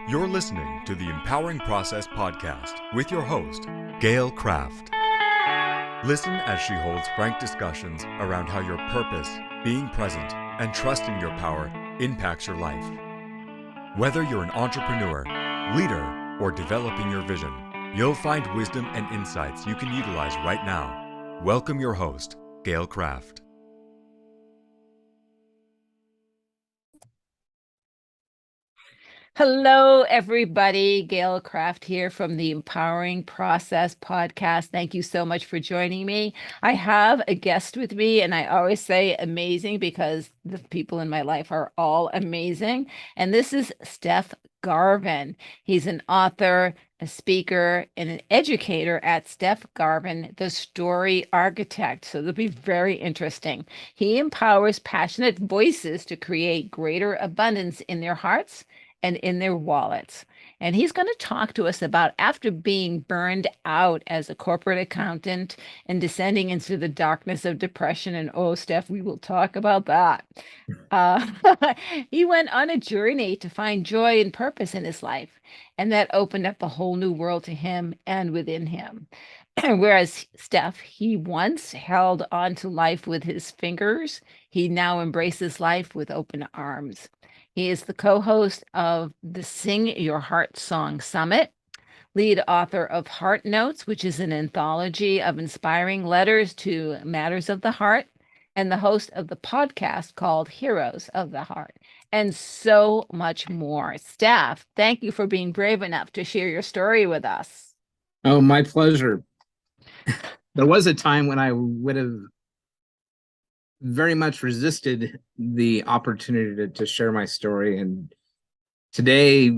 You're listening to the Empowering Process podcast with your host, Gail Kraft. Listen as she holds frank discussions around how your purpose, being present, and trusting your power impacts your life. Whether you're an entrepreneur, leader, or developing your vision, you'll find wisdom and insights you can utilize right now. Welcome your host, Gail Kraft. Hello, everybody. Gail Kraft here from the Empowering Process podcast. Thank you so much for joining me. I have a guest with me, and I always say amazing because the people in my life are all amazing. And this is Stef Gavin. He's an author, a speaker, and an educator at Stef Gavin, the Story Architect. So it'll be very interesting. He empowers passionate voices to create greater abundance in their hearts and in their wallets. And he's going to talk to us about after being burned out as a corporate accountant and descending into the darkness of depression. And oh, Steph, we will talk about that. Uh, he went on a journey to find joy and purpose in his life, and that opened up a whole new world to him and within him. Whereas Steph, he once held on to life with his fingers, he now embraces life with open arms. He is the co-host of the Sing Your Heart Song Summit, lead author of Heart Notes, which is an anthology of inspiring letters to matters of the heart, and the host of the podcast called Heroes of the Heart, and so much more. Steph, thank you for being brave enough to share your story with us. Oh, my pleasure. There was a time when I would have very much resisted the opportunity to share my story. And today,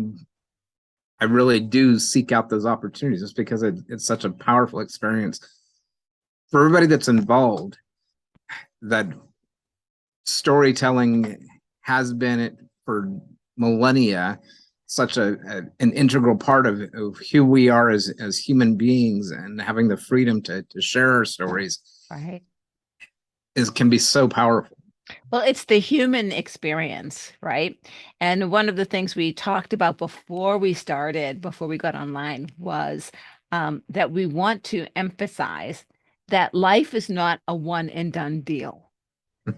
I really do seek out those opportunities just because it's such a powerful experience. For everybody that's involved, that storytelling has been for millennia such an integral part of who we are as human beings, and having the freedom to share our stories Right. can be so powerful. Well, it's the human experience, right? And one of the things we talked about before we got online, was that we want to emphasize that life is not a one and done deal,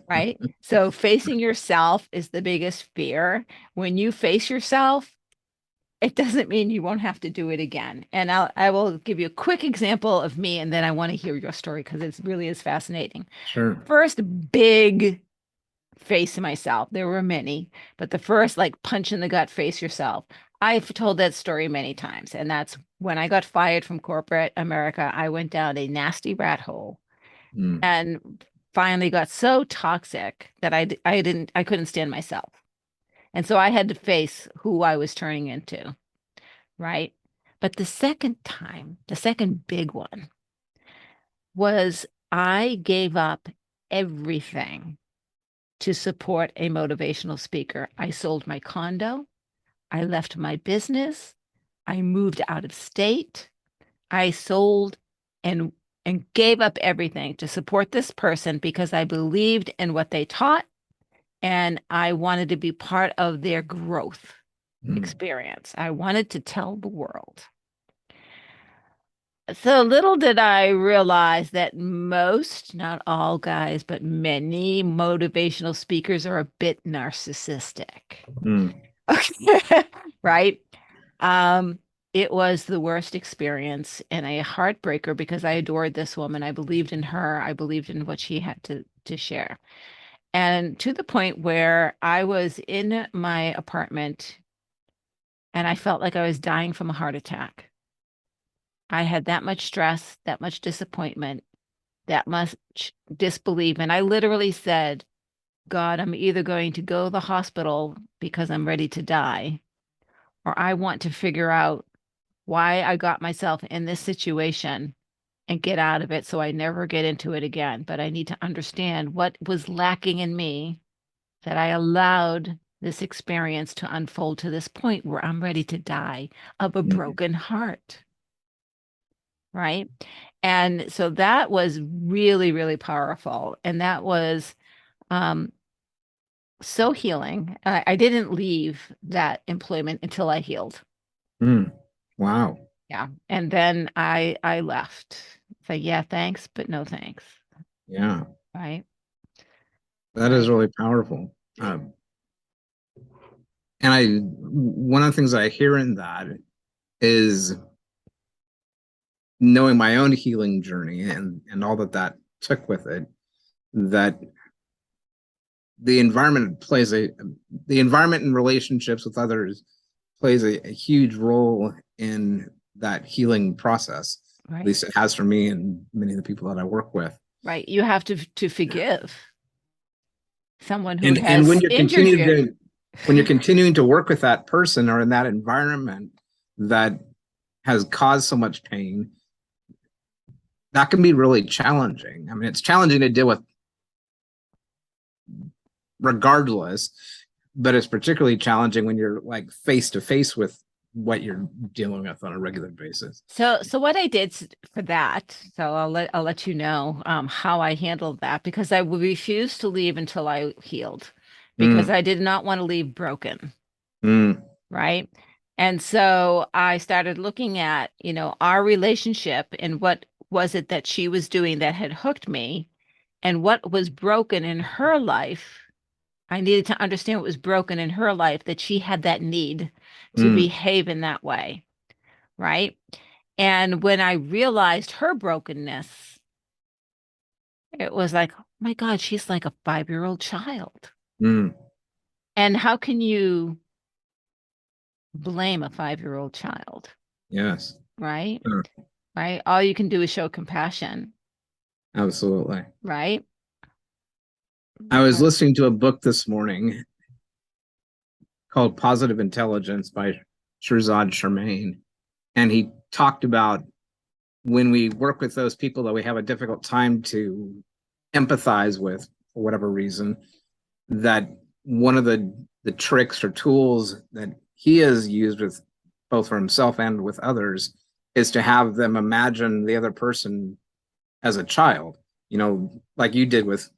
right? So facing yourself is the biggest fear. When you face yourself, it doesn't mean you won't have to do it again. And I will give you a quick example of me, and then I want to hear your story because it really is fascinating. Sure. First big face myself. There were many, but the first, like, punch in the gut, face yourself. I've told that story many times, and that's when I got fired from corporate America. I went down a nasty rat hole and finally got so toxic that I couldn't stand myself. And so I had to face who I was turning into, right? But the second time, the second big one, was I gave up everything to support a motivational speaker. I sold my condo. I left my business. I moved out of state. I sold and gave up everything to support this person because I believed in what they taught, and I wanted to be part of their growth experience. I wanted to tell the world. So little did I realize that most, not all guys, but many motivational speakers are a bit narcissistic. Right? It was the worst experience and a heartbreaker because I adored this woman. I believed in her. I believed in what she had to share. And to the point where I was in my apartment and I felt like I was dying from a heart attack. I had that much stress, that much disappointment, that much disbelief. And I literally said, God, I'm either going to go to the hospital because I'm ready to die, or I want to figure out why I got myself in this situation and get out of it so I never get into it again. But I need to understand what was lacking in me that I allowed this experience to unfold to this point where I'm ready to die of a broken heart. Right. And so that was really, really powerful. And that was so healing. I didn't leave that employment until I healed. Wow. Yeah. And then I left. So yeah, thanks, but no thanks. Yeah. Right. That is Right. really powerful. And one of the things I hear in that is knowing my own healing journey and all that took with it, that the environment plays the environment and relationships with others plays a huge role in that healing process. At Right. least it has for me and many of the people that I work with. Right. You have to forgive someone who And has injured you. when you're continuing to work with that person or in that environment that has caused so much pain, that can be really challenging. I mean, it's challenging to deal with regardless, but it's particularly challenging when you're like face to face with what you're dealing with on a regular basis. So what I did for that, so I'll let you know how I handled that, because I refused to leave until I healed, because Mm, I did not want to leave broken, mm, right? And so I started looking at, our relationship and what was it that she was doing that had hooked me, and what was broken in her life. I needed to understand what was broken in her life, that she had that need to mm, behave in that way, right? And when I realized her brokenness, it was like, oh my God, she's like a 5-year-old child. mm. And how can you blame a 5-year-old child? Yes. Right? Sure. Right? All you can do is show compassion, Absolutely. right? I was Because, listening to a book this morning called Positive Intelligence by Shirzad Shermain, and he talked about when we work with those people that we have a difficult time to empathize with for whatever reason, that one of the tricks or tools that he has used with both for himself and with others is to have them imagine the other person as a child, like you did with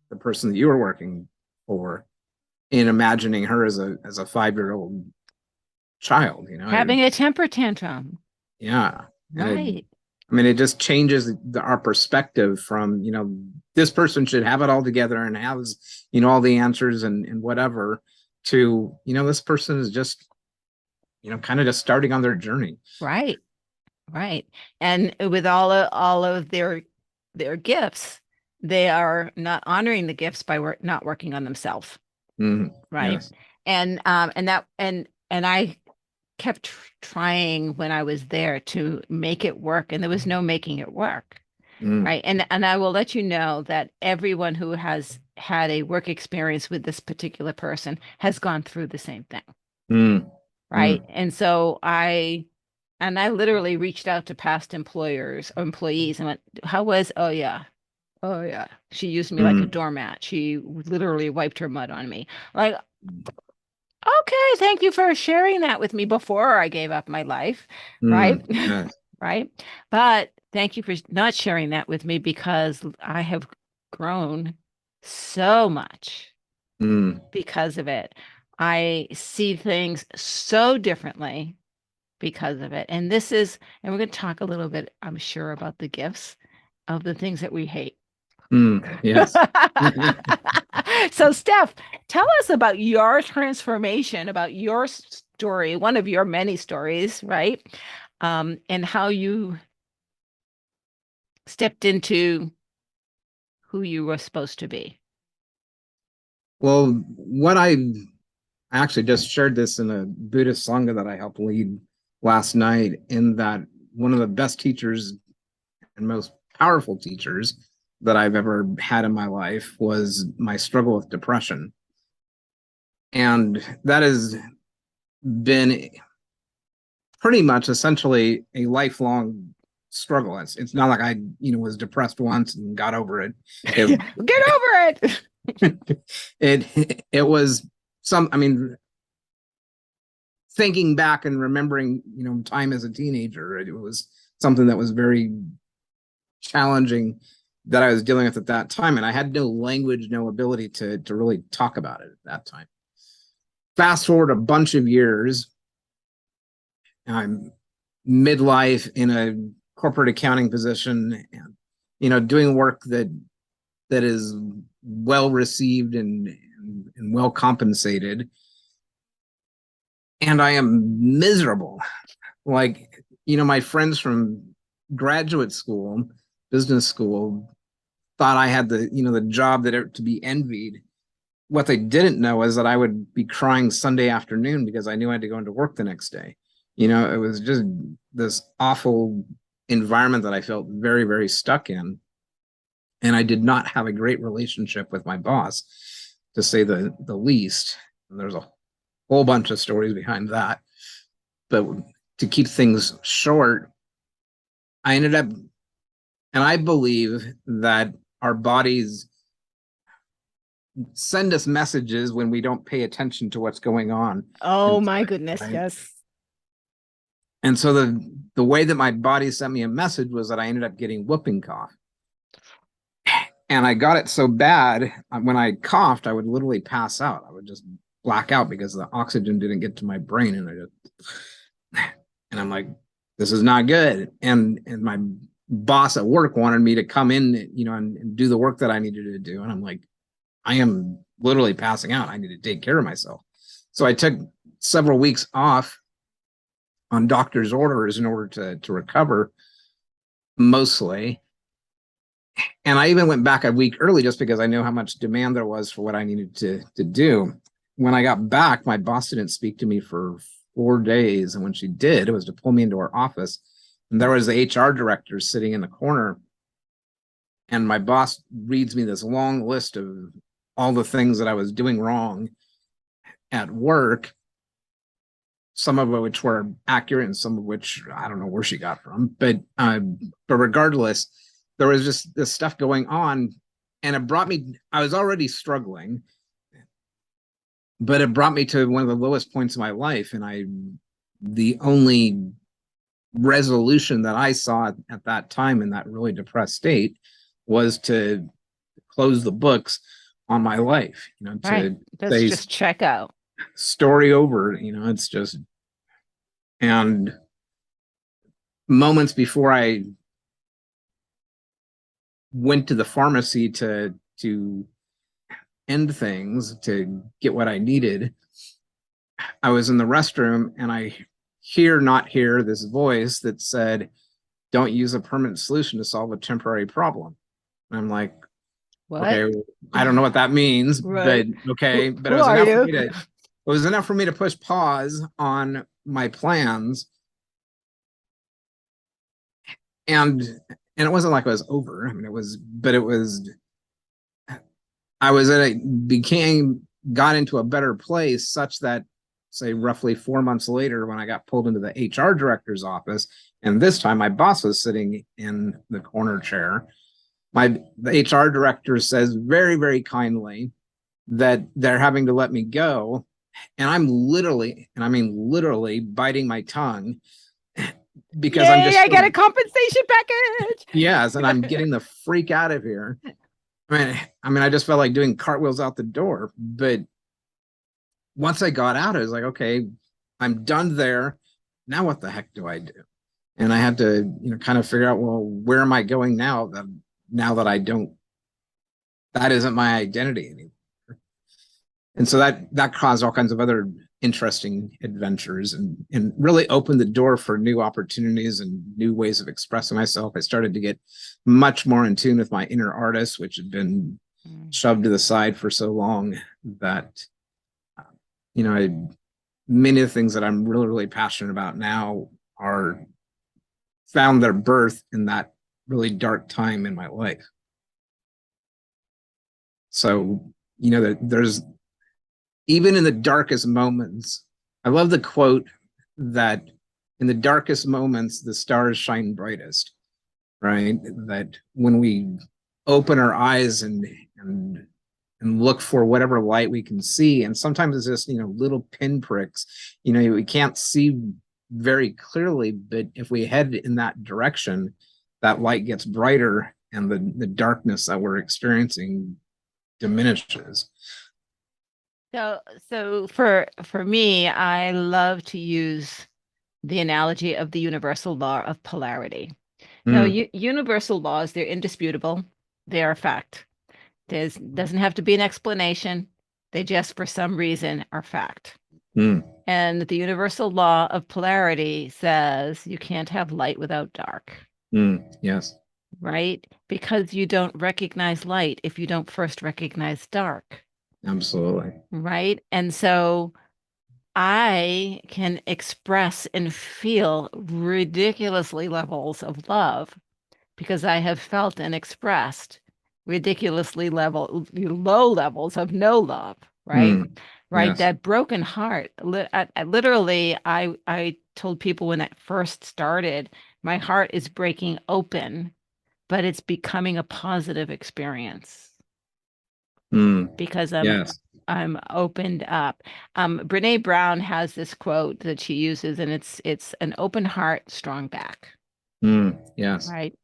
the person that you were working for, in imagining her as a 5-year-old child, having a temper tantrum, yeah. And right? I mean, it just changes our perspective from, this person should have it all together and has, all the answers and whatever, to, this person is just, kind of just starting on their journey. Right. Right. And with all of their gifts, they are not honoring the gifts by not working on themselves. Right. Yes. And I kept trying when I was there to make it work, and there was no making it work. Mm, Right. And I will let you know that everyone who has had a work experience with this particular person has gone through the same thing. mm, Right. mm, And I literally reached out to past employers or employees and went, how was, oh yeah. Oh yeah. She used me like a mm, doormat. She literally wiped her mud on me. Like, okay, thank you for sharing that with me before I gave up my life. Right. yes. Right. But thank you for not sharing that with me, because I have grown so much Mm, because of it. I see things so differently because of it. And we're going to talk a little bit, I'm sure, about the gifts of the things that we hate. yes. So, Steph, tell us about your transformation, about your story, one of your many stories, right? And how you stepped into who you were supposed to be. Well, I actually just shared this in a Buddhist Sangha that I helped lead last night, in that one of the best teachers and most powerful teachers that I've ever had in my life was my struggle with depression. And that has been pretty much essentially a lifelong struggle. It's not like I, was depressed once and got over it. It Get over it. it was I mean, thinking back and remembering, time as a teenager, it was something that was very challenging that I was dealing with at that time. And I had no language, no ability to really talk about it at that time. Fast forward a bunch of years, I'm midlife in a corporate accounting position, and, you know, doing work that is well received and well compensated. And I am miserable. Like, you know, my friends from graduate school, business school, thought I had the, you know, the job that to be envied. What they didn't know is that I would be crying Sunday afternoon because I knew I had to go into work the next day. You know, it was just this awful environment that I felt very, very stuck in. And I did not have a great relationship with my boss, to say the least. And there's a whole bunch of stories behind that. But to keep things short, I ended up, and I believe that our bodies send us messages when we don't pay attention to what's going on. Oh inside, my goodness, right? yes. And so the way that my body sent me a message was that I ended up getting whooping cough. And I got it so bad, when I coughed, I would literally pass out. I would just black out because the oxygen didn't get to my brain. And I'm like, this is not good. And my boss at work wanted me to come in, you know, and do the work that I needed to do. And I'm like, I am literally passing out. I need to take care of myself. So I took several weeks off on doctor's orders in order to recover, mostly. And I even went back a week early just because I knew how much demand there was for what I needed to do. When I got back, my boss didn't speak to me for 4 days. And when she did, it was to pull me into her office. And there was the HR director sitting in the corner. And my boss reads me this long list of all the things that I was doing wrong at work, some of which were accurate and some of which I don't know where she got from. But regardless, there was just this stuff going on, and it brought me, I was already struggling, but it brought me to one of the lowest points of my life. And the only resolution that I saw at that time in that really depressed state was to close the books on my life, you know, Right. Let's say just check out. story over, you know, it's just, and moments before I went to the pharmacy to end things, to get what I needed, I was in the restroom and I not hear this voice that said, don't use a permanent solution to solve a temporary problem. And I'm like, What? okay, I don't know what that means, Right. but okay. But Who it was are enough you? for me to, it was enough for me to push pause on my plans. And it wasn't like it was over. I mean, it was, but it was, I was at got into a better place, such that, say, roughly 4 months later, when I got pulled into the HR director's office, and this time my boss was sitting in the corner chair, the HR director says very, very kindly that they're having to let me go. And I'm literally, and I mean literally, biting my tongue because Yay, I'm just, I got a compensation package. yes, and I'm getting the freak out of here. I mean, I just felt like doing cartwheels out the door. But once I got out, I was like, okay, I'm done there. Now what the heck do I do? And I had to, you know, kind of figure out, well, where am I going now that I don't, that isn't my identity anymore. And so that caused all kinds of other interesting adventures, and really opened the door for new opportunities and new ways of expressing myself. I started to get much more in tune with my inner artist, which had been shoved to the side for so long that, you know, many of the things that I'm really, really passionate about now are found their birth in that really dark time in my life. So, you know, there's, even in the darkest moments, I love the quote that in the darkest moments, the stars shine brightest, right? That when we open our eyes and look for whatever light we can see, and sometimes it's just, you know, little pinpricks, you know, we can't see very clearly, but if we head in that direction, that light gets brighter the darkness that we're experiencing diminishes. So for me, I love to use the analogy of the universal law of polarity. Now, Mm, universal laws, they're indisputable. They are a fact. Doesn't have to be an explanation. They just, for some reason, are fact. mm, And the universal law of polarity says you can't have light without dark, yes. right? Because you don't recognize light if you don't first recognize dark, Absolutely. right? And so I can express and feel ridiculously levels of love because I have felt and expressed ridiculously low levels of no love, right? Mm, Right. yes. That broken heart. Literally, I told people when it first started, my heart is breaking open, but it's becoming a positive experience Mm, because yes. I'm opened up. Brene Brown has this quote that she uses, and it's an open heart, strong back, Yes. right?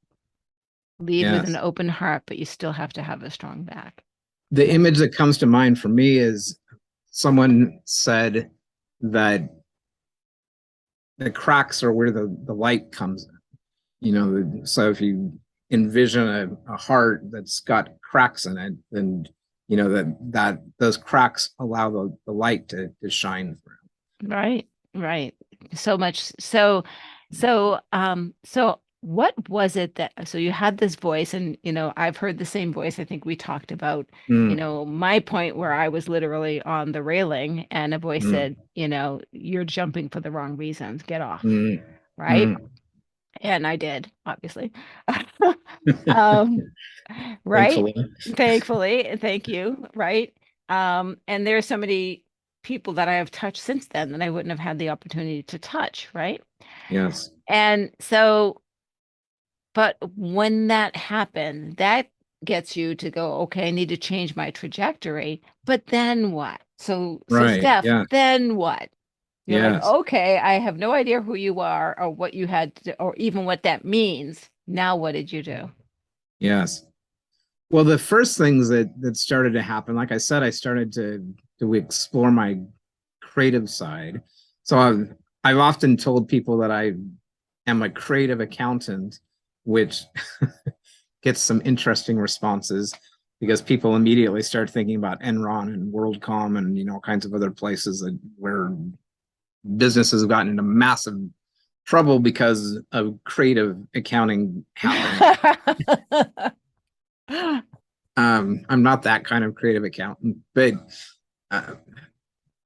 Lead with an Yes. open heart, but you still have to have a strong back. The And image that comes to mind for me is someone said that the cracks are where the light comes in. So if you envision a heart that's got cracks in it, then that those cracks allow the light to shine through. right, right. So much so what was it that so you had this voice and I've heard the same voice. I think we talked about, Mm, my point where I was literally on the railing and a voice mm, said, you're jumping for the wrong reasons. Get off. mm, Right. mm. And I did, obviously. Um, right? Thankfully. Thankfully, thank you, right? And there's so many people that I have touched since then that I wouldn't have had the opportunity to touch, right? Yes. And so, but when that happened, that gets you to go, okay, I need to change my trajectory. But then what? So Right. Steph, Yeah. then what? You're like, Yes. okay, I have no idea who you are or what you had to, or even what that means. Now, what did you do? Yes. Well, the first things that started to happen, like I said, I started to explore my creative side. So I've often told people that I am a creative accountant, which gets some interesting responses because people immediately start thinking about Enron and WorldCom and all kinds of other places where businesses have gotten into massive trouble because of creative accounting happening. I'm not that kind of creative accountant, uh,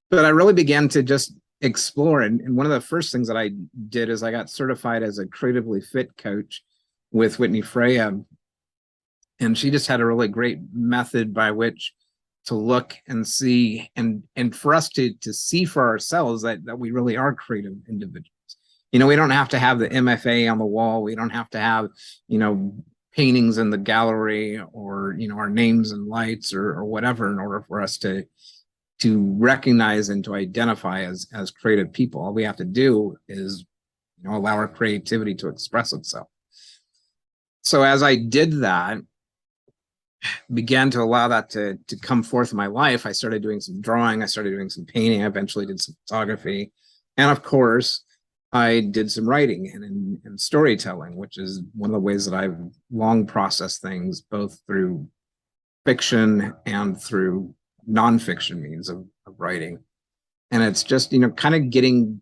but I really began to just explore. And one of the first things that I did is I got certified as a creatively fit coach with Whitney Freya. And she just had a really great method by which to look and see and for us to see for ourselves that we really are creative individuals. We don't have to have the MFA on the wall. We don't have to have, paintings in the gallery or, our names and lights or whatever in order for us to recognize and to identify as creative people. All we have to do is, allow our creativity to express itself. So as I did that, began to allow that to come forth in my life, I started doing some drawing, I started doing some painting, I eventually did some photography. And of course, I did some writing and storytelling, which is one of the ways that I've long processed things, both through fiction and through nonfiction means of writing. And it's just, kind of getting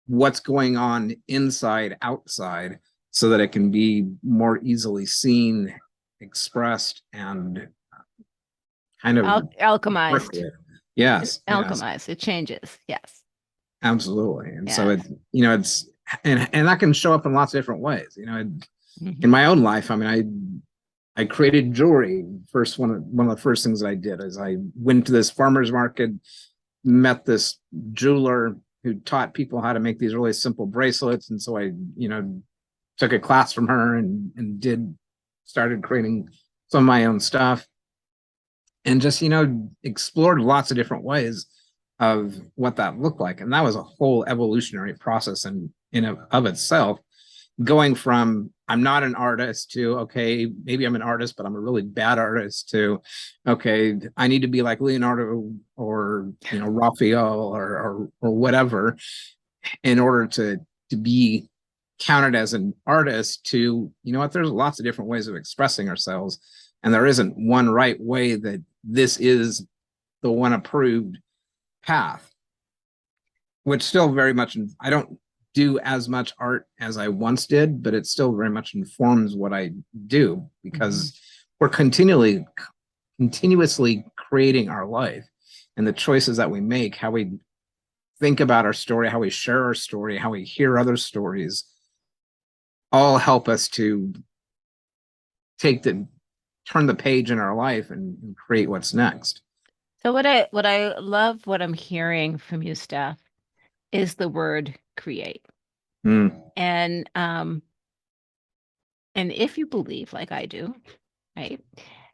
what's going on inside, outside, so that it can be more easily seen, expressed, and kind of Alchemized. yes, yes, Alchemized. It changes. Yes. absolutely. And so Yes. it's and that can show up in lots of different ways. In Mhm. my own life, I mean, I created jewelry. First one of the first things that I did is I went to this farmer's market, met this jeweler who taught people how to make these really simple bracelets, and so I took a class from her and started creating some of my own stuff and just explored lots of different ways of what that looked like. And that was a whole evolutionary process in of itself, going from I'm not an artist, to, okay, maybe I'm an artist, but I'm a really bad artist, to, okay, I need to be like Leonardo or, Raphael or whatever in order to be counted as an artist, to, what, there's lots of different ways of expressing ourselves. And there isn't one right way that this is the one approved path, which still very much, I don't do as much art as I once did, but it still very much informs what I do, because we're continuously creating our life, and the choices that we make, how we think about our story, how we share our story, how we hear other stories, all help us to turn the page in our life and create what's next. So what I love, what I'm hearing from you, Steph, is the word create. And if you believe, like I do, right,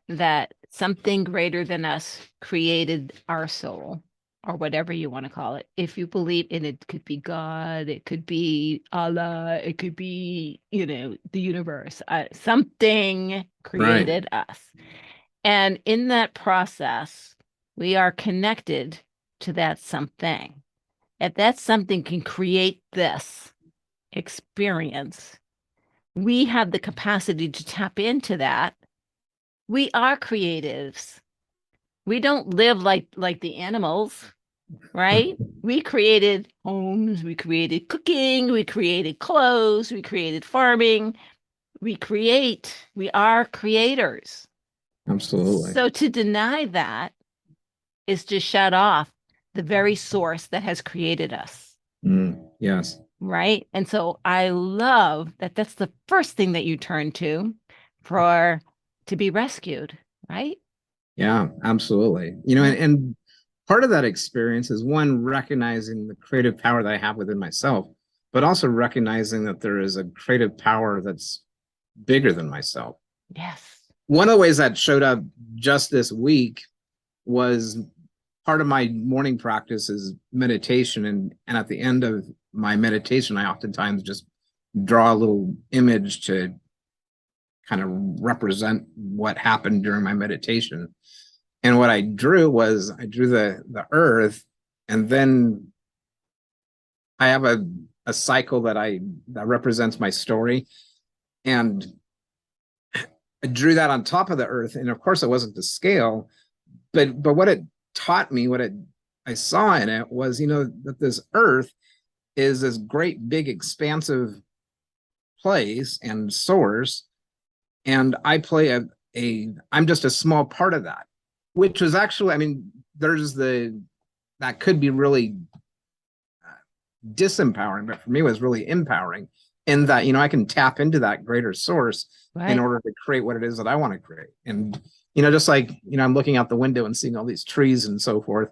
that something greater than us created our soul, or whatever you want to call it. If you believe in it, could be God, it could be Allah, it could be, the universe. Something created us. And in that process, we are connected to that something. If that something can create this experience, we have the capacity to tap into that. We are creatives. We don't live like the animals, right? We created homes, we created cooking, we created clothes, we created farming. We are creators. Absolutely. So to deny that is to shut off the very source that has created us. Yes. Right. And so I love that that's the first thing that you turn to to be rescued. Right. Yeah, absolutely. And part of that experience is, one, recognizing the creative power that I have within myself, but also recognizing that there is a creative power that's bigger than myself. Yes. One of the ways that showed up just this week was, part of my morning practice is meditation. And at the end of my meditation, I oftentimes just draw a little image to kind of represent what happened during my meditation. And what I drew the earth, and then I have a cycle that represents my story. And I drew that on top of the earth. And of course it wasn't to scale, but what it taught me, I saw in it was, that this earth is this great big expansive place and source. And I play I'm just a small part of that, which was actually, that could be really disempowering, but for me it was really empowering, in that, I can tap into that greater source in order to create what it is that I want to create. And, just like, I'm looking out the window and seeing all these trees and so forth.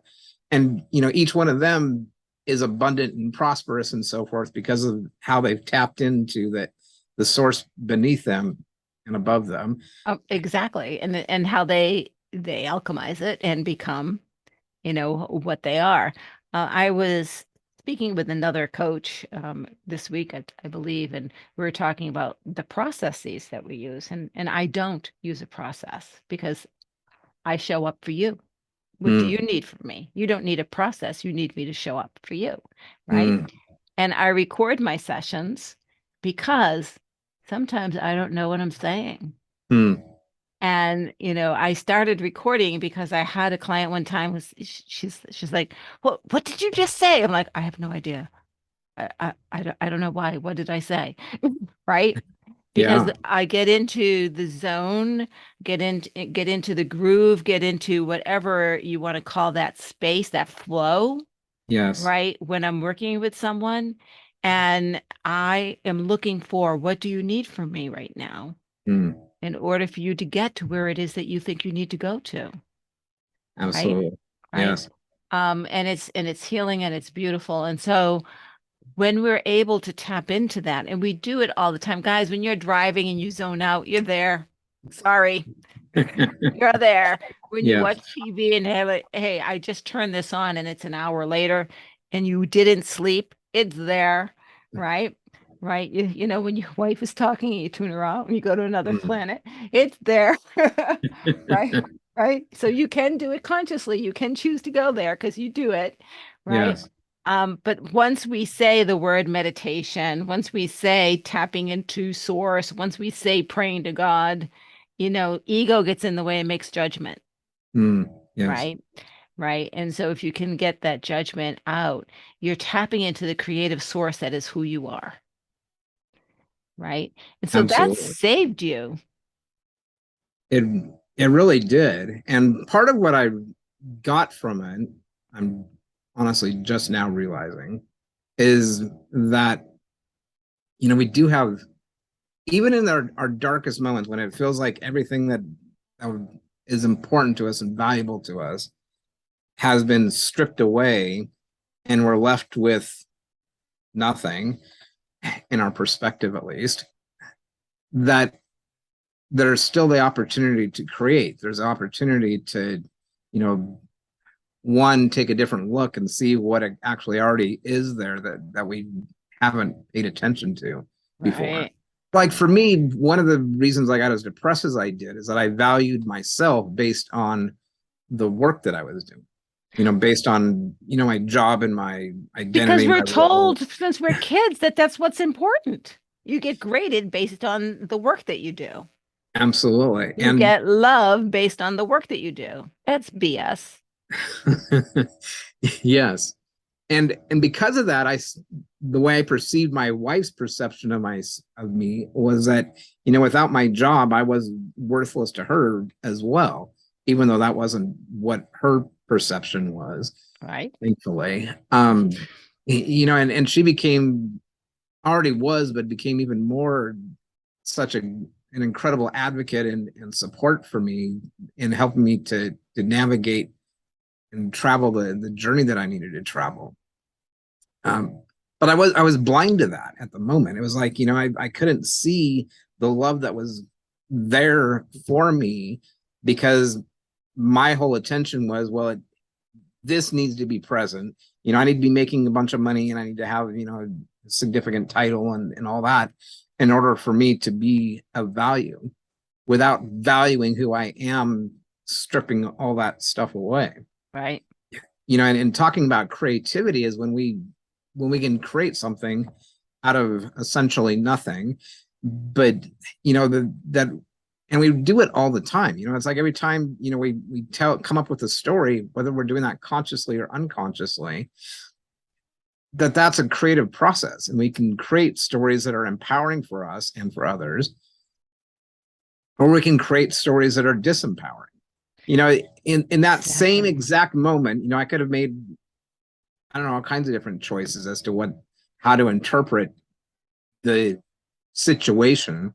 And, each one of them is abundant and prosperous and so forth, because of how they've tapped into the source beneath them and above them. Exactly. And how they alchemize it and become, what they are. I was speaking with another coach this week, I believe, and we were talking about the processes that we use. And I don't use a process, because I show up for you. What do you need from me? You don't need a process. You need me to show up for you. Right. And I record my sessions because sometimes I don't know what I'm saying. And, I started recording because I had a client one time she's like, what did you just say? I'm like, I have no idea. I don't know why. What did I say? Right. Because I get into the zone, get into the groove, get into whatever you want to call that space, that flow. Yes. Right. When I'm working with someone and I am looking for, what do you need from me right now? In order for you to get to where it is that you think you need to go to. Absolutely. Right? Yes. And it's healing and it's beautiful. And so when we're able to tap into that, and we do it all the time, guys, when you're driving and you zone out, you're there. Sorry. You're there. When you watch TV and have it, hey, I just turned this on and it's an hour later and you didn't sleep, it's there. Right. right? You know, when your wife is talking and you tune her out and you go to another Mm. planet, it's there, right? Right. So you can do it consciously. You can choose to go there because you do it, right? Yes, But once we say the word meditation, once we say tapping into source, once we say praying to God, you know, ego gets in the way and makes judgment, mm. Yes, right? Right. And so if you can get that judgment out, you're tapping into the creative source that is who you are. Right. And so that absolutely. saved you. It it really did. And part of what I got from it, I'm honestly just now realizing, is that, we do have, even in our darkest moments when it feels like everything that is important to us and valuable to us has been stripped away and we're left with nothing, in our perspective at least, that there's still the opportunity to create. There's opportunity to, you know, one, take a different look and see what it actually already is there that we haven't paid attention to before. Right. Like for me, one of the reasons I got as depressed as I did is that I valued myself based on the work that I was doing. Based on, my job and my Because identity, we're my told role. since we're kids that that's what's important. You get graded based on the work that you do. Absolutely. You And get love based on the work that you do. That's BS. yes. And because of that, the way I perceived my wife's perception of me was that, without my job, I was worthless to her as well, even though that wasn't what her perception was, Right. thankfully. And she became, already was, but became even more, such an incredible advocate and support for me in helping me to navigate and travel the journey that I needed to travel. But I was blind to that at the moment. It was like, I couldn't see the love that was there for me, because my whole attention was, well, this needs to be present. I need to be making a bunch of money and I need to have, a significant title and all that in order for me to be of value, without valuing who I am, stripping all that stuff away. Right. And talking about creativity is when we can create something out of essentially nothing, but that, and we do it all the time. It's like every time, we come up with a story, whether we're doing that consciously or unconsciously, that's a creative process, and we can create stories that are empowering for us and for others, or we can create stories that are disempowering. In that same Exactly. exact moment, I could have made, I don't know, all kinds of different choices as to how to interpret the situation,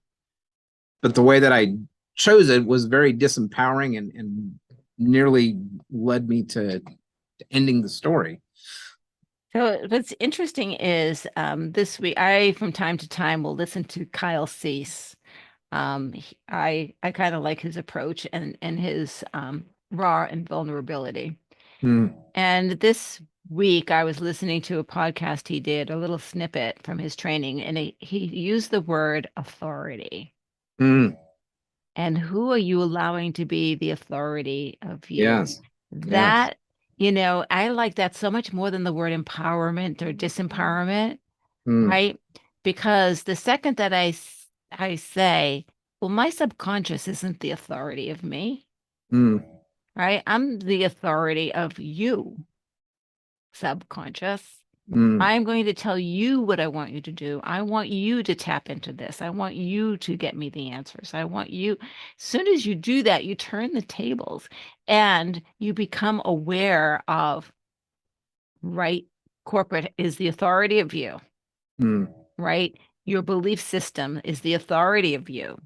but the way that I chose it was very disempowering and nearly led me to ending the story. So what's interesting is this week I from time to time will listen to Kyle Cease. I kind of like his approach and his raw and vulnerability. Mm, And this week I was listening to a podcast he did, a little snippet from his training, and he used the word authority. mm, And who are you allowing to be the authority of you? yes, yes. That, I like that so much more than the word empowerment or disempowerment, Mm, right? Because the second that I say, well, my subconscious isn't the authority of me, mm, right? I'm the authority of you, subconscious. mm, I'm going to tell you what I want you to do. I want you to tap into this. I want you to get me the answers. I want you. As soon as you do that, you turn the tables and you become aware of, right? Corporate is the authority of you, mm, right? Your belief system is the authority of you,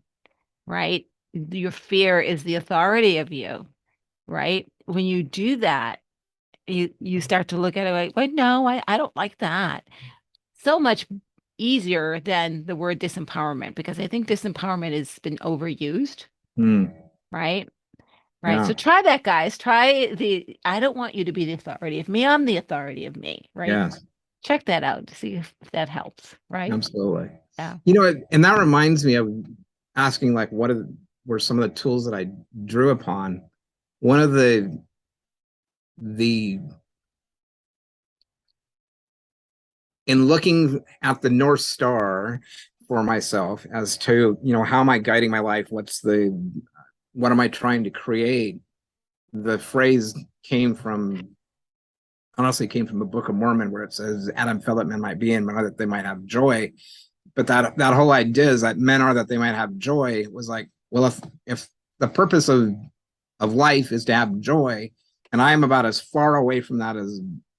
right? Your fear is the authority of you, right? When you do that, you start to look at it like, wait, no, I don't like that. So much easier than the word disempowerment, because I think disempowerment has been overused, mm, right? Right. So yeah, try that, guys. Try I don't want you to be the authority of me. I'm the authority of me, right? yes. check that out to see if that helps, right? Absolutely. Yeah. And that reminds me of asking, like, were some of the tools that I drew upon. One of the in looking at the North Star for myself as to, how am I guiding my life? What am I trying to create? The phrase honestly came from the Book of Mormon, where it says Adam felt that men might be in, but that they might have joy. But that whole idea is that men are that they might have joy was like, well, if the purpose of life is to have joy, and I am about as far away from that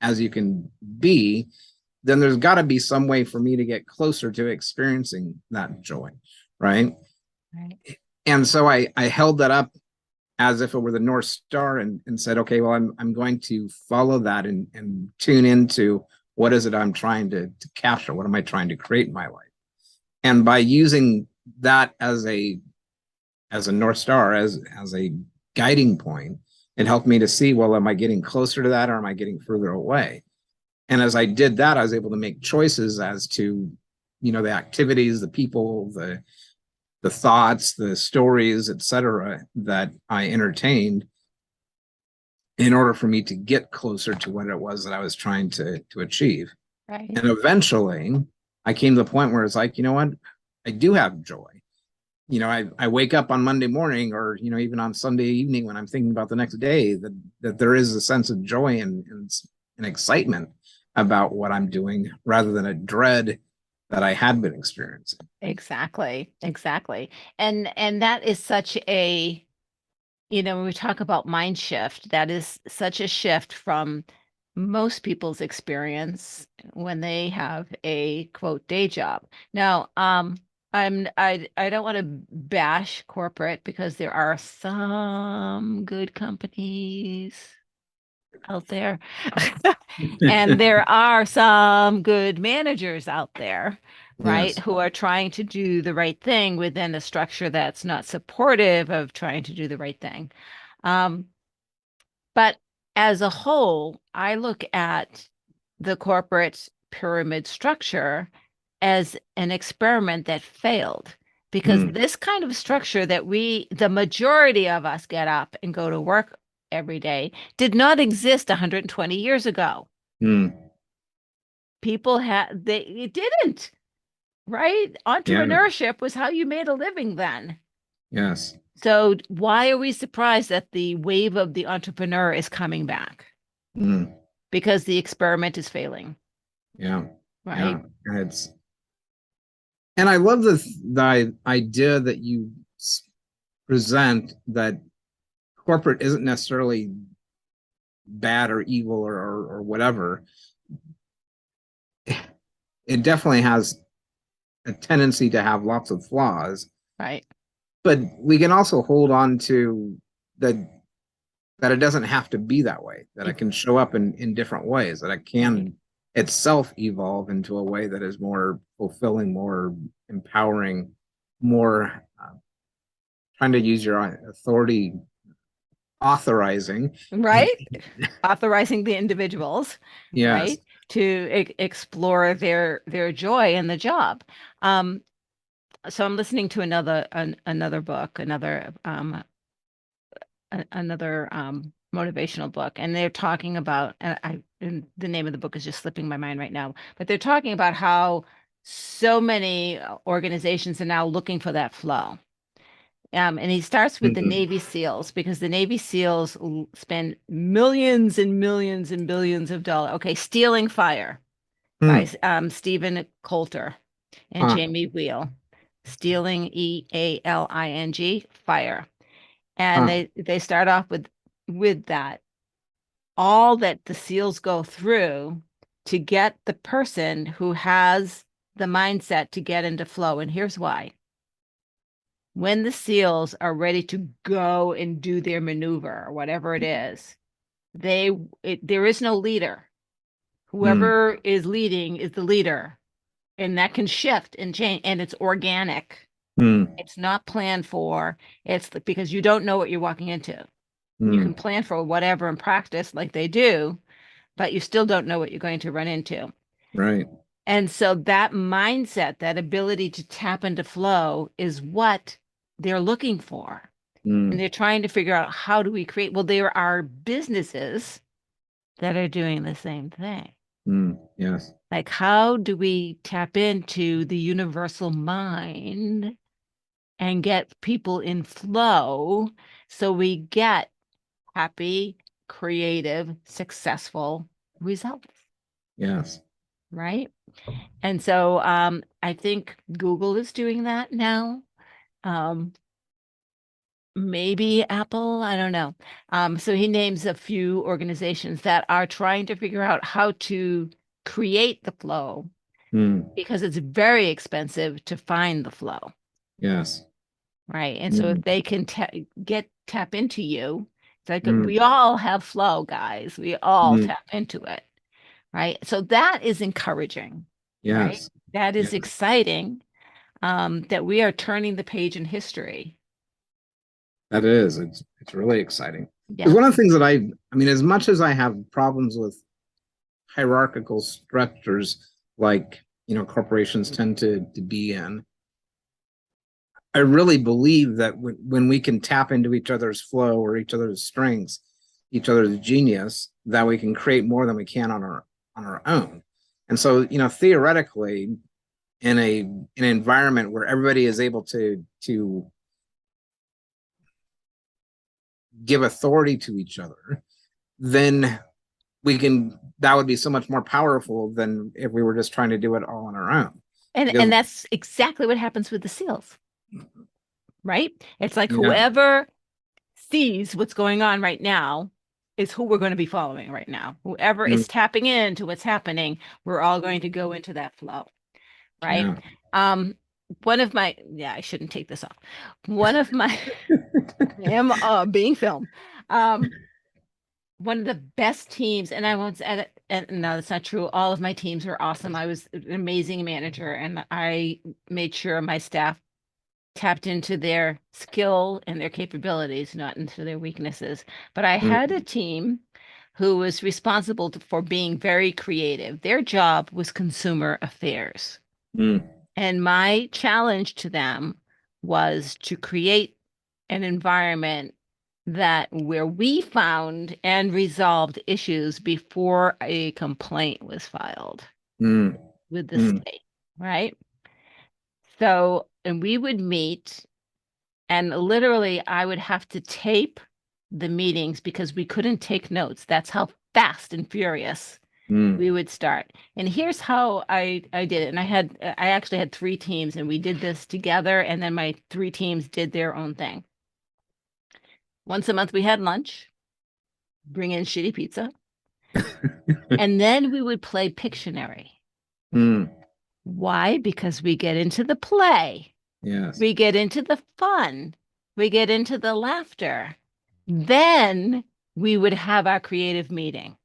as you can be, then there's got to be some way for me to get closer to experiencing that joy, right? Right. And so I held that up as if it were the North Star, and said, okay, well, I'm going to follow that and tune into what is it I'm trying to capture, what am I trying to create in my life. And by using that as a North Star, as a guiding point, it helped me to see, well, am I getting closer to that, or am I getting further away? And as I did that, I was able to make choices as to, the activities, the people, the thoughts, the stories, etc., that I entertained, in order for me to get closer to what it was that I was trying to achieve. Right. And eventually I came to the point where it's like, you know what, I do have joy. I wake up on Monday morning, or, even on Sunday evening, when I'm thinking about the next day, that there is a sense of joy and excitement about what I'm doing, rather than a dread that I had been experiencing. Exactly. And that is such a, when we talk about mind shift, that is such a shift from most people's experience when they have a quote day job. Now, I don't want to bash corporate, because there are some good companies out there. And there are some good managers out there, right, Yes. who are trying to do the right thing within a structure that's not supportive of trying to do the right thing. But as a whole, I look at the corporate pyramid structure as an experiment that failed, because this kind of structure that the majority of us get up and go to work every day, did not exist 120 years ago. People it didn't, right? Entrepreneurship was how you made a living then. Yes. So why are we surprised that the wave of the entrepreneur is coming back? Because the experiment is failing. Yeah. Right. Yeah. And I love the idea that you present, that corporate isn't necessarily bad or evil or whatever. It definitely has a tendency to have lots of flaws. Right. But we can also hold on to that it doesn't have to be that way, that it can show up in different ways, that it can itself evolve into a way that is more fulfilling, more empowering, more trying to use your authority, authorizing. Right. Authorizing the individuals. Yes. Right. To explore their joy in the job. So I'm listening to another book, another motivational book, and they're talking about, and the name of the book is just slipping my mind right now, but they're talking about how so many organizations are now looking for that flow. And he starts with the Navy SEALs, because the Navy SEALs spend millions and millions and billions of dollars. Okay, Stealing Fire by Stephen Coulter and Jamie Wheel. Stealing, EALING, Fire. And they start off with that, all that the SEALs go through to get the person who has the mindset to get into flow. And here's why. When the SEALs are ready to go and do their maneuver, or whatever it is, there is no leader. Whoever is leading is the leader, and that can shift and change, and it's organic. It's not planned for. It's because you don't know what you're walking into. You can plan for whatever and practice like they do, but you still don't know what you're going to run into. Right. And so that mindset, that ability to tap into flow is what they're looking for. And Mm, they're trying to figure out, how do we create? Well, there are businesses that are doing the same thing. yes. Like, how do we tap into the universal mind and get people in flow so we get happy, creative, successful results, Yes. right? And so I think Google is doing that now. Um, maybe Apple, I don't know. So he names a few organizations that are trying to figure out how to create the flow Mm, because it's very expensive to find the flow, yes. right? And so if Mm, they can tap into you, it's like mm, we all have flow, guys. We all mm, tap into it, right? So that is encouraging, right? yes. That is Yes. exciting, that we are turning the page in history. That is. It's really exciting. Because Yes. one of the things that I mean, as much as I have problems with hierarchical structures like, corporations tend to be in, I really believe that when we can tap into each other's flow or each other's strengths, each other's genius, that we can create more than we can on our own. And so, theoretically, in an environment where everybody is able to give authority to each other, then that would be so much more powerful than if we were just trying to do it all on our own. And Because that's exactly what happens with the SEALs, right? It's like yeah, whoever sees what's going on right now is who we're going to be following right now. Whoever mm, is tapping into what's happening, we're all going to go into that flow, right? yeah, Um, one of my, yeah, I shouldn't take this off. One of my, I am being filmed. Um, one of the best teams, and I won't say it, and no, that's not true. All of my teams were awesome. I was an amazing manager, and I made sure my staff tapped into their skill and their capabilities, not into their weaknesses. But I had a mm, team who was responsible for being very creative. Their job was consumer affairs. mm, And my challenge to them was to create an environment that where we found and resolved issues before a complaint was filed mm, with the mm, state, right? So, and we would meet, and literally I would have to tape the meetings because we couldn't take notes. That's how fast and furious we mm, would start. And here's how I did it. And I actually had three teams, and we did this together. And then my three teams did their own thing. Once a month we had lunch, bring in shitty pizza, and then we would play Pictionary. mm, Why? Because we get into the play, yes. we get into the fun, we get into the laughter. Then we would have our creative meeting.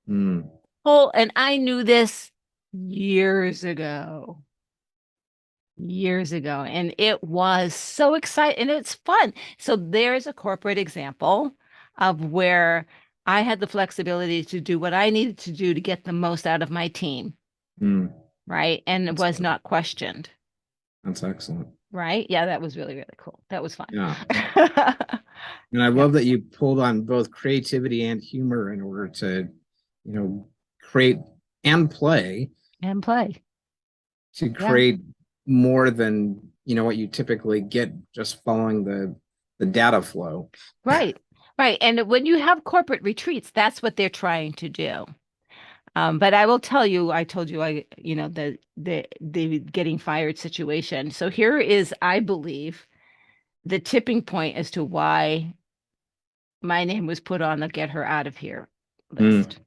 Mm, Oh, and I knew this years ago. Years ago, and it was so exciting and it's fun. So there's a corporate example of where I had the flexibility to do what I needed to do to get the most out of my team, mm. right? And it That's was good. not questioned, That's excellent. right? Yeah, that was really, really cool. That was fun. Yeah. And I Yeah, love that you pulled on both creativity and humor in order to, create and play and play. to Yeah, create more than, what you typically get just following the data flow. right, right. And when you have corporate retreats, that's what they're trying to do. But I will tell you, I told you, the getting fired situation. So here is, I believe, the tipping point as to why my name was put on the get her out of here Mm, list.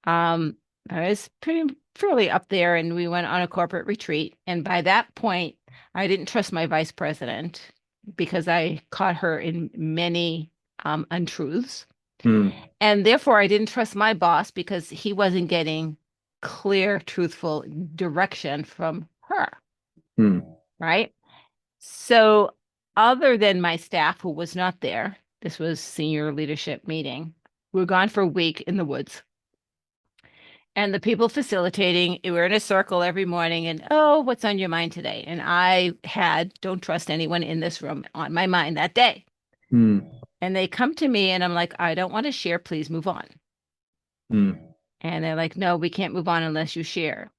Um, I was pretty fairly up there, and we went on a corporate retreat. And by that point, I didn't trust my vice president because I caught her in many untruths. mm, And therefore, I didn't trust my boss because he wasn't getting clear, truthful direction from her. mm, Right. So, other than my staff who was not there, this was senior leadership meeting. We were gone for a week in the woods. And the people facilitating, we're in a circle every morning and, oh, what's on your mind today? And I had, don't trust anyone in this room on my mind that day. Mm. And they come to me and I'm like, I don't want to share. Please move on. Mm. And they're like, no, we can't move on unless you share.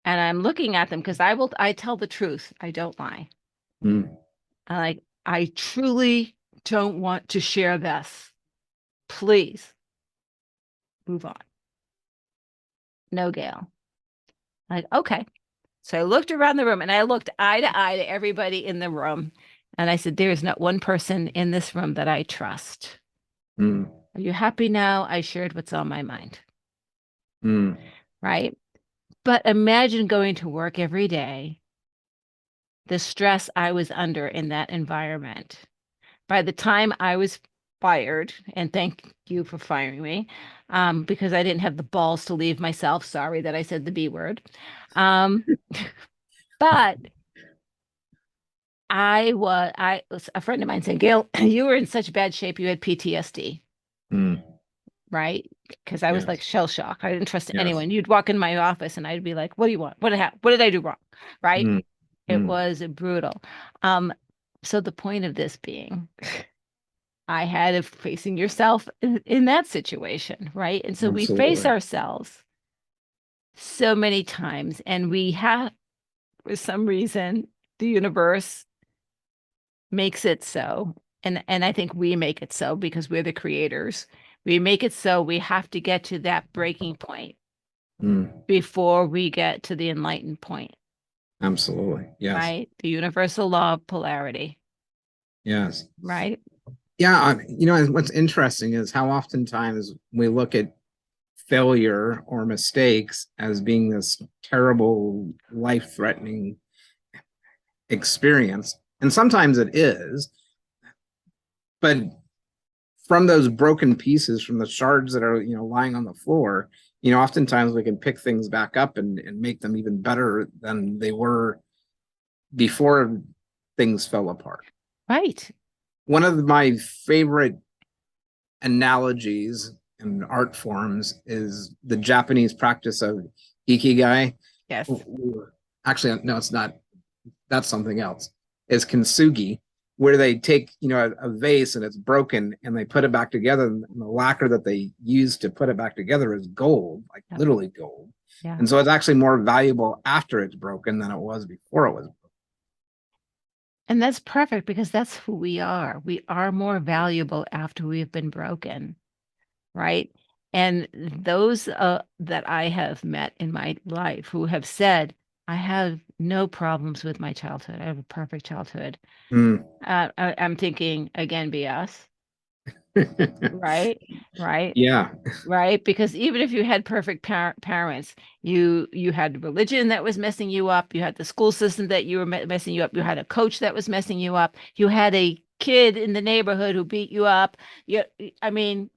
And I'm looking at them because I tell the truth. I don't lie. Mm. I truly don't want to share this. Please move on. No, Gail. Like, okay. So I looked around the room and I looked eye to eye to everybody in the room. And I said, there is not one person in this room that I trust. Mm. Are you happy now? I shared what's on my mind. Mm. Right. But imagine going to work every day, the stress I was under in that environment. By the time I was fired, and thank you for firing me, because I didn't have the balls to leave myself. Sorry that I said the B word. But I was a friend of mine saying, Gail, you were in such bad shape, you had PTSD, Mm. right? Because I was like Yes. shell shock. I didn't trust Yes. anyone. You'd walk in my office and I'd be like, what do you want? What did I do wrong? Right? Mm. It Mm. was brutal. So the point of this being, I had of facing yourself in that situation, right? And so we face Absolutely. ourselves so many times, and we have, for some reason, the universe makes it so. And I think we make it so because we're the creators. We make it so we have to get to that breaking point Mm. before we get to the enlightened point, Absolutely. Yes. right? The universal law of polarity, Yes. right? Yeah. What's interesting is how oftentimes we look at failure or mistakes as being this terrible, life-threatening experience. And sometimes it is, but from those broken pieces, from the shards that are, lying on the floor, oftentimes we can pick things back up and make them even better than they were before things fell apart. Right. One of my favorite analogies and art forms is the Japanese practice of Ikigai. Yes. Actually, no, it's not. That's something else. Is kintsugi, where they take a vase and it's broken and they put it back together, and the lacquer that they use to put it back together is gold, like Yeah. literally gold. Yeah. And so it's actually more valuable after it's broken than it was before it was broken. And that's perfect because that's who we are. We are more valuable after we've been broken, right? And those that I have met in my life who have said, I have no problems with my childhood. I have a perfect childhood. Mm. I'm thinking, again, BS, right? Right? Yeah. Right? Because even if you had perfect parents, you had religion that was messing you up, you had the school system that you were messing you up, you had a coach that was messing you up, you had a kid in the neighborhood who beat you up. I mean,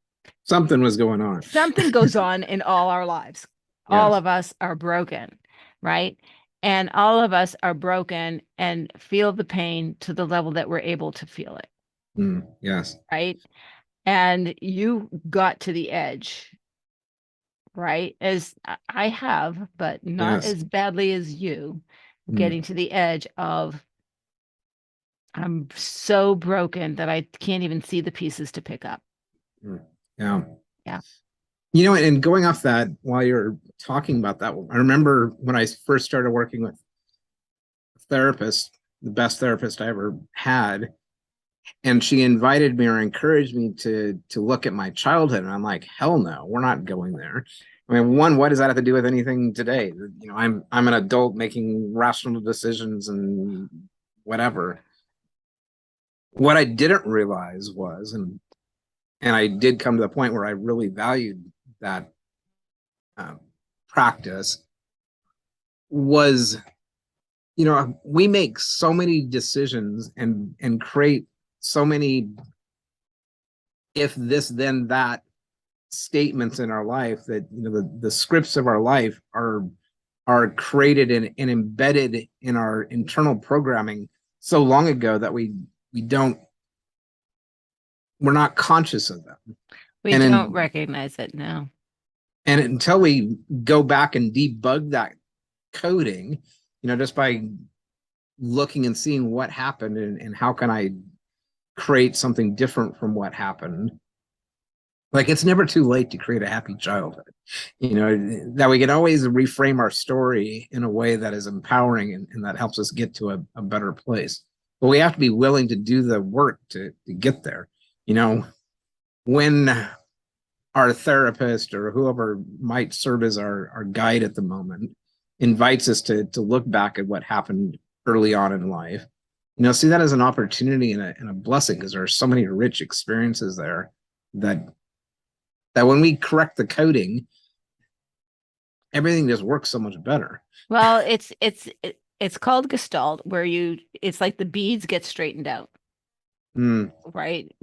Something was going on. something goes on in all our lives. All Yes. of us are broken, right? And all of us are broken and feel the pain to the level that we're able to feel it, Mm. Yes. right? And you got to the edge, right? As I have, but not Yes. as badly as you, getting Mm. to the edge of I'm so broken that I can't even see the pieces to pick up. Mm. Yeah. Yeah. And going off that, while you're talking about that, I remember when I first started working with a therapist, the best therapist I ever had, and she invited me or encouraged me to look at my childhood, and I'm like, hell no, we're not going there. I mean, one, what does that have to do with anything today? I'm an adult making rational decisions and whatever. What I didn't realize was, and I did come to the point where I really valued that um, practice was, we make so many decisions and create so many if this then that statements in our life that the scripts of our life are created and embedded in our internal programming so long ago that we don't we're not conscious of them. We And don't in recognize it now. And until we go back and debug that coding, just by looking and seeing what happened and how can I create something different from what happened. Like, it's never too late to create a happy childhood, that we can always reframe our story in a way that is empowering and that helps us get to a better place. But we have to be willing to do the work to get there. When our therapist or whoever might serve as our guide at the moment invites us to look back at what happened early on in life, see that as an opportunity and a blessing, because there are so many rich experiences there that when we correct the coding, everything just works so much better. Well, it's called Gestalt, where it's like the beads get straightened out. Right.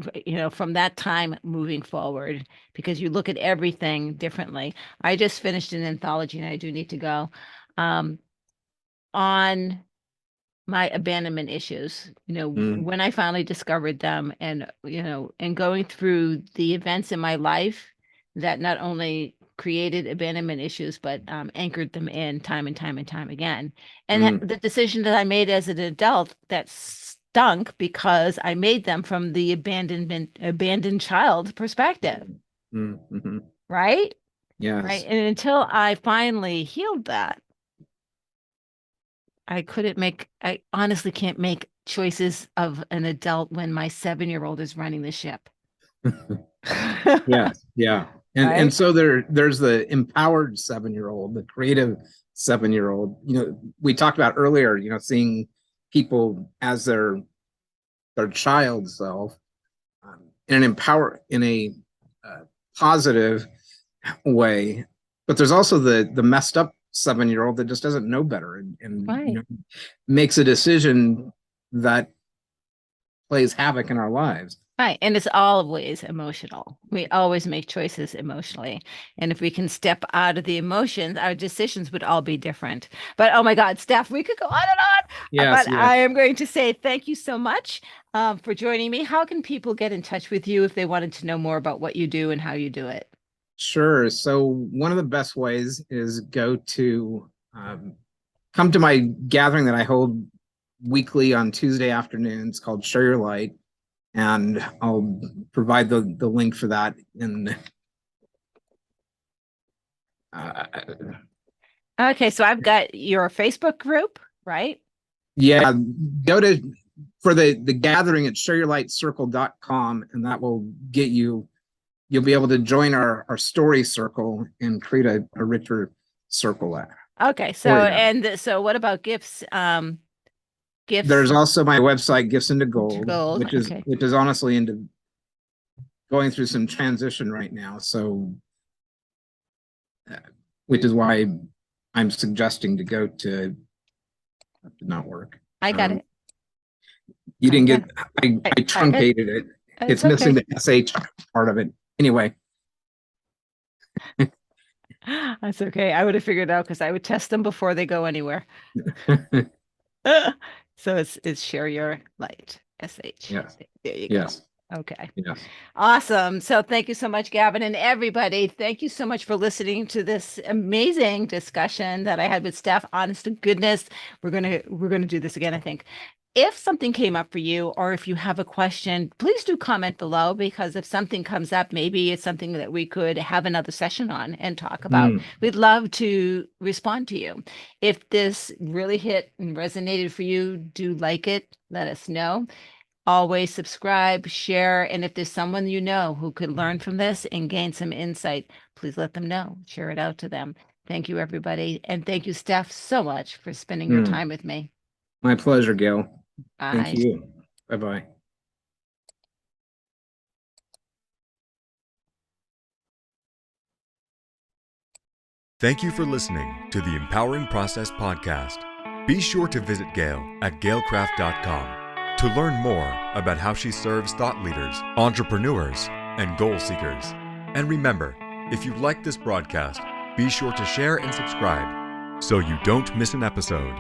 From that time moving forward, because you look at everything differently. I just finished an anthology and I do need to go on my abandonment issues, when I finally discovered them, and, and going through the events in my life that not only created abandonment issues, but anchored them in time and time and time again. And the decision that I made as an adult that stunk, because I made them from the abandoned child perspective. Right? Yes. Right. And until I finally healed that, I honestly can't make choices of an adult when my 7-year-old is running the ship. Yes. Yeah. And Right? and so there's the empowered 7-year-old, the creative 7-year-old. We talked about earlier, seeing people as their child self, in a positive way. But there's also the messed up 7-year-old that just doesn't know better and Right. makes a decision that plays havoc in our lives. Right. And it's always emotional. We always make choices emotionally. And if we can step out of the emotions, our decisions would all be different. But oh my God, Steph, we could go on and on. Yes, but I am going to say thank you so much for joining me. How can people get in touch with you if they wanted to know more about what you do and how you do it? Sure. So one of the best ways is come to my gathering that I hold weekly on Tuesday afternoons, called Share Your Light. And I'll provide the link for that in okay, so I've got your Facebook group, right? Yeah, go for the gathering at shareyourlightcircle.com, and that will get you'll be able to join our story circle and create a richer circle there. Okay, so what about gifts? Gifts. There's also my website, Gifts into Gold, which okay. is honestly into going through some transition right now. So, which is why I'm suggesting to go to. That did not work. I got it. You didn't get. I truncated it. It's missing the SH part of it. Anyway. That's okay. I would have figured it out because I would test them before they go anywhere. So it's Share Your Light, SH. Yes. There you yes. go. Okay. Yes. Awesome. So thank you so much, Gavin, and everybody. Thank you so much for listening to this amazing discussion that I had with Steph. Honest to goodness, we're gonna do this again, I think. If something came up for you, or if you have a question, please do comment below, because if something comes up, maybe it's something that we could have another session on and talk about. We'd love to respond to you. If this really hit and resonated for you, do like it, let us know. Always subscribe, share, and if there's someone you know who could learn from this and gain some insight, please let them know. Share it out to them. Thank you, everybody. And thank you, Steph, so much for spending your time with me. My pleasure, Gail. Bye. Thank you. Bye-bye. Thank you for listening to the Empowering Process Podcast. Be sure to visit Gail at gailcraft.com to learn more about how she serves thought leaders, entrepreneurs, and goal seekers. And remember, if you like this broadcast, be sure to share and subscribe so you don't miss an episode.